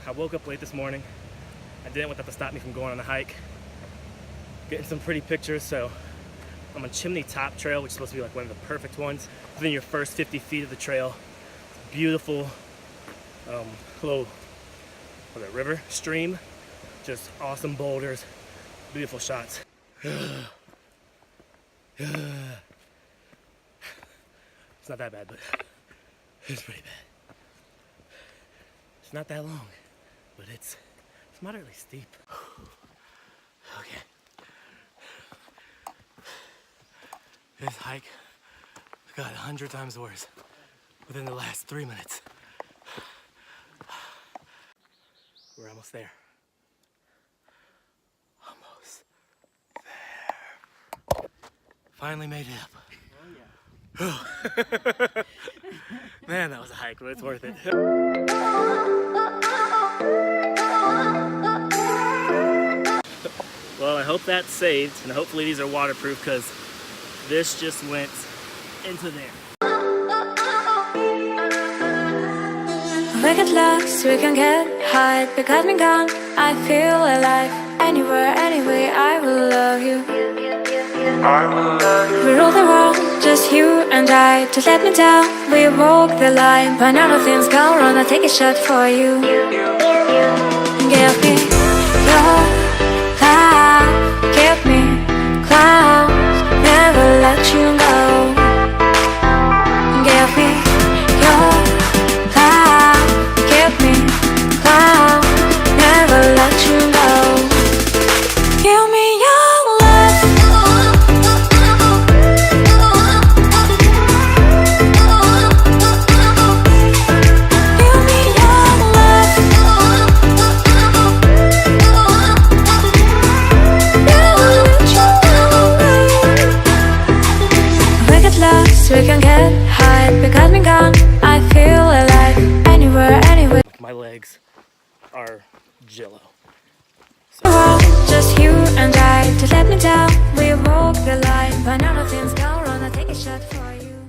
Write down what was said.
I woke up late this morning. I didn't want that to stop me from going on a hike, getting some pretty pictures. So I'm on Chimney Top Trail, which is supposed to be like one of the perfect ones. Within your first 50 feet of the trail, it's beautiful little river stream, just awesome boulders, beautiful shots. It's not that bad, but it's pretty bad. It's not that long, but it's moderately steep. Okay. This hike got 100 times worse within the last 3 minutes. We're almost there. Almost there. Finally made it up. Oh yeah. Man, that was a hike, but it's worth it. Well, I hope that's saved, and hopefully these are waterproof, because this just went into there. We get lost, we can get high. Because me gone, I feel alive. Anywhere, anyway, I will love you. We rule the world, just you and I. Just let me down, we walk the line. But now nothing's gone wrong, I'll take a shot for you. Give me your love, give me clouds, never let you go. Give me your love, give me clouds, never let you go. Give me your love. Give me your love. Never let you go. We get lost, we can get high. Because me gone, I feel alive. Anywhere, anywhere. My legs are jello. Just you and I. Just let me down, we walk the line. But now nothing's gone wrong, I'll take a shot for you.